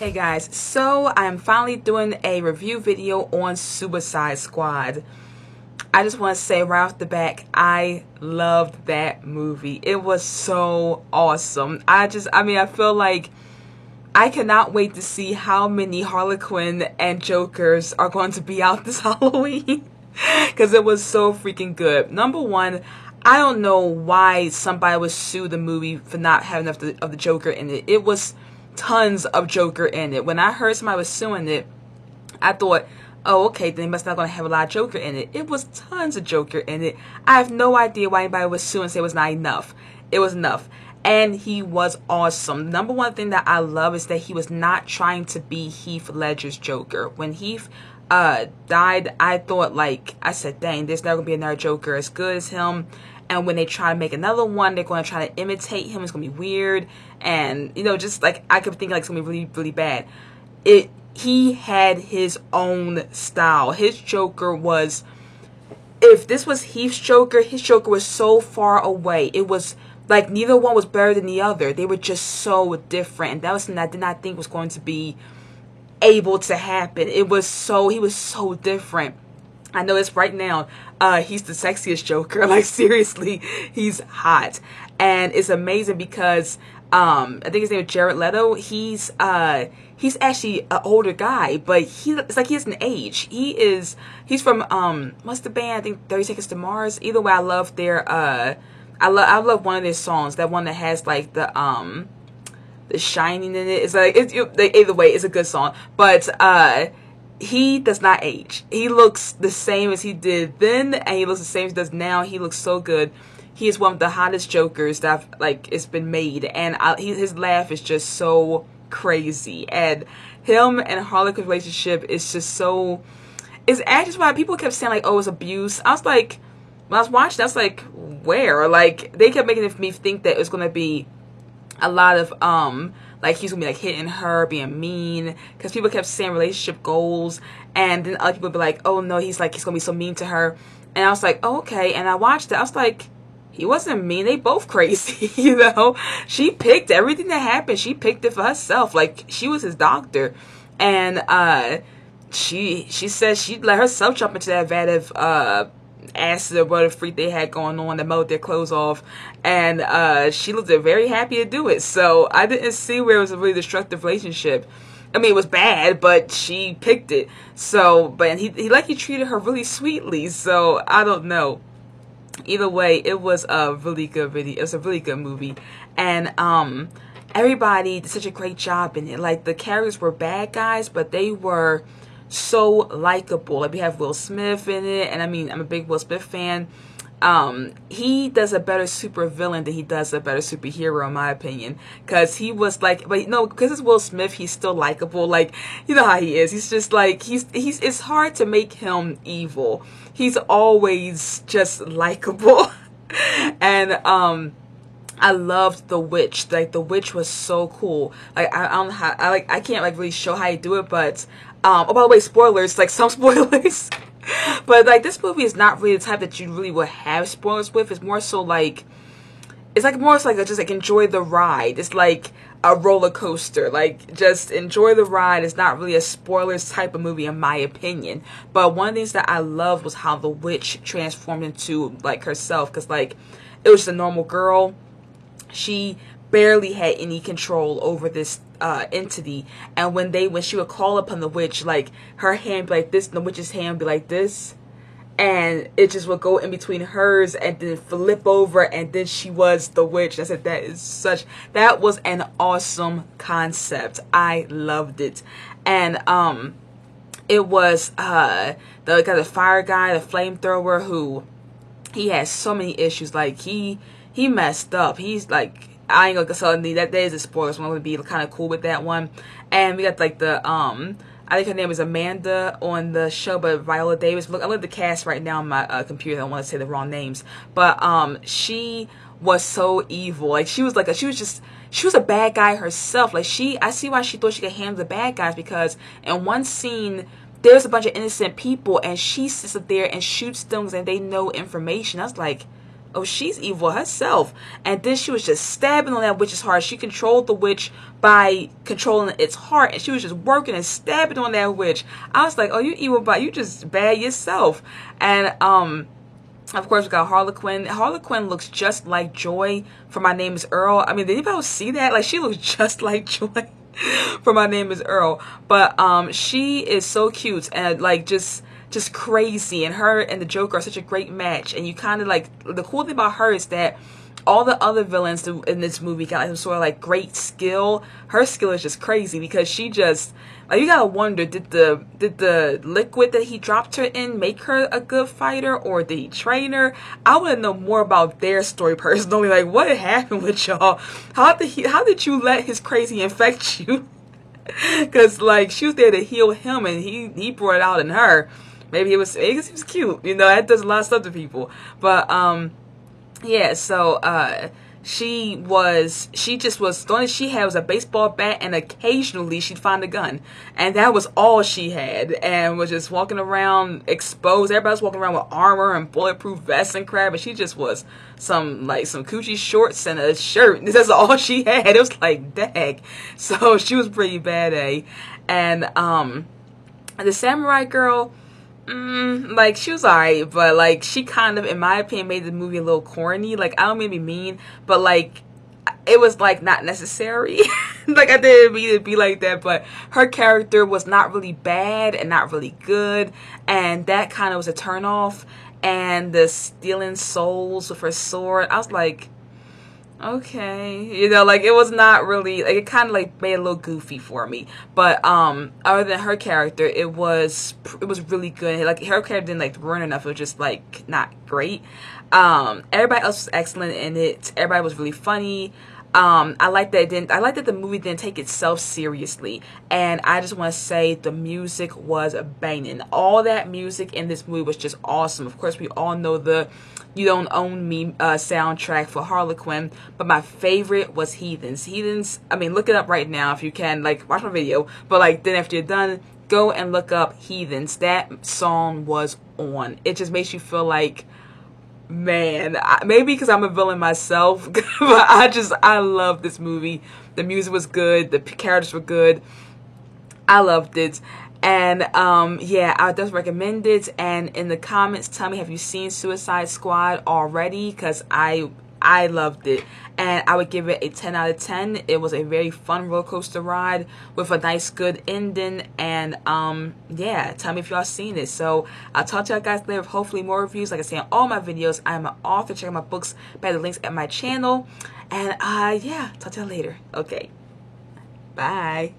Hey guys, so I'm finally doing a review video on Suicide Squad. I just want to say right off the back, I loved that movie. It was so awesome. I feel like I cannot wait to see how many Harley Quinn and Jokers are going to be out this Halloween. Because it was so freaking good. Number one, I don't know why somebody would sue the movie for not having enough of the Joker in it. It was tons of Joker in it. When I heard somebody was suing it, I thought, oh, okay, then they must not going to have a lot of Joker in it. It was tons of Joker in it. I have no idea why anybody was suing and say it was not enough. It was enough. And he was awesome. Number one thing that I love is that he was not trying to be Heath Ledger's Joker. When Heath died, I thought, I said, dang, there's never going to be another Joker as good as him. And when they try to make another one, they're going to try to imitate him. It's going to be weird. And, just I could think it's going to be really, really bad. He had his own style. His Joker was, if this was Heath's Joker, his Joker was so far away. It was like neither one was better than the other. They were just so different. And that was something I did not think was going to be able to happen. He was so different. I know it's right now, he's the sexiest Joker. Like, seriously, he's hot. And it's amazing because, I think his name is Jared Leto. He's actually an older guy, but it's like he doesn't age. He's from, what's the band? I think 30 Seconds to Mars. Either way, I love their, I love one of their songs. That one that has, like, the shining in it. It's like, either way, it's a good song. But, he does not age. He looks the same as he did then, and he looks the same as he does now. He looks so good. He is one of the hottest Jokers that it's been made, and his laugh is just so crazy. And him and Harley Quinn's relationship is just so. It's actually why people kept saying oh, it's abuse. I was like, when I was watching, I was like, where? They kept making me think that it was gonna be a lot of he's gonna be hitting her, being mean, because people kept saying relationship goals, and then other people would be like, oh no, he's gonna be so mean to her, and I was like, oh, okay, and I watched it, I was like, he wasn't mean, they both crazy, she picked everything that happened, she picked it for herself, she was his doctor, and she said she'd let herself jump into that vat of acid or whatever freak they had going on that melted their clothes off, and she looked very happy to do it. So I didn't see where it was a really destructive relationship. I mean, it was bad, but she picked it. So, but he treated her really sweetly. So I don't know. Either way, it was a really good video. It was a really good movie, and everybody did such a great job in it. The characters were bad guys, but they were so likable. We have Will Smith in it, and I mean, I'm a big Will Smith fan. He does a better super villain than he does a better superhero, in my opinion, because he was but no, because it's Will Smith, he's still likable. You know how he is. He's just he's it's hard to make him evil. He's always just likable. And I loved The Witch. The Witch was so cool. I don't know how, I can't really show how you do it, but oh, by the way, spoilers, some spoilers. But this movie is not really the type that you really would have spoilers with. It's more so it's more so just enjoy the ride. It's like a roller coaster. Just enjoy the ride. It's not really a spoilers type of movie, in my opinion. But one of the things that I loved was how the witch transformed into herself, because it was just a normal girl. She barely had any control over this entity, and when she would call upon the witch, her hand be like this, and the witch's hand be like this, and it just would go in between hers and then flip over, and then she was the witch. I said, that was an awesome concept. I loved it. And it was the fire guy, the flamethrower, who he has so many issues. He messed up. He's I ain't gonna tell you that there is a spoiler, so I'm gonna be kind of cool with that one. And we got I think her name is Amanda on the show, but Viola Davis. Look, I look at the cast right now on my computer. I don't want to say the wrong names, but she was so evil. She was she was a bad guy herself. I see why she thought she could handle the bad guys, because in one scene there's a bunch of innocent people and she sits up there and shoots things and they know information. I was like, oh, she's evil herself. And then she was just stabbing on that witch's heart. She controlled the witch by controlling its heart, and she was just working and stabbing on that witch. I was like, oh, you evil, but you just bad yourself. And of course, we got Harley Quinn. Harley Quinn looks just like Joy from My Name is Earl. I mean, did anybody else see that? Like, she looks just like Joy from My Name is Earl. But she is so cute and like just crazy. And her and the Joker are such a great match. And you kind of like, the cool thing about her is that all the other villains in this movie got like some sort of like great skill. Her skill is just crazy because she just, like, you gotta wonder, did the liquid that he dropped her in make her a good fighter, or did he train her? I want to know more about their story personally. Like, what happened with y'all? How did you let his crazy infect you? Because like, she was there to heal him, and he brought it out in her. Maybe he was cute. You know, that does a lot of stuff to people. But yeah, so she just was, the only she had was a baseball bat, and occasionally she'd find a gun, and that was all she had, and was just walking around exposed. Everybody was walking around with armor and bulletproof vests and crap, and she just was some coochie shorts and a shirt. That's all she had. It was like, dang. So she was pretty bad, eh? And the samurai girl, like, she was alright, but like, she kind of, in my opinion, made the movie a little corny. Like, I don't mean to be mean, but like, it was like not necessary. Like, I didn't mean it to be like that, but her character was not really bad and not really good, and that kind of was a turnoff. And the stealing souls with her sword, I was like, okay, you know, like, it was not really, like, it kind of like made it a little goofy for me. But other than her character, it was really good. Like, her character didn't like ruin enough. It was just like not great. Everybody else was excellent in it. Everybody was really funny. I like that the movie didn't take itself seriously, and I just want to say the music was banging. All that music in this movie was just awesome. Of course, we all know the "You Don't Own Me" soundtrack for Harlequin, but my favorite was Heathens. I mean, look it up right now if you can. Like, watch my video, but like, then after you're done, go and look up Heathens. That song was on. It just makes you feel like, man, maybe because I'm a villain myself, but I love this movie. The music was good, the characters were good, I loved it. And yeah, I definitely recommend it. And in the comments, tell me, have you seen Suicide Squad already? Because I loved it, and I would give it a 10 out of 10. It was a very fun roller coaster ride with a nice, good ending. And yeah, tell me if y'all seen it. So I'll talk to y'all guys later with hopefully more reviews. Like I say in all my videos, I'm an author. Check out my books by the links at my channel. And yeah, talk to y'all later. Okay, bye.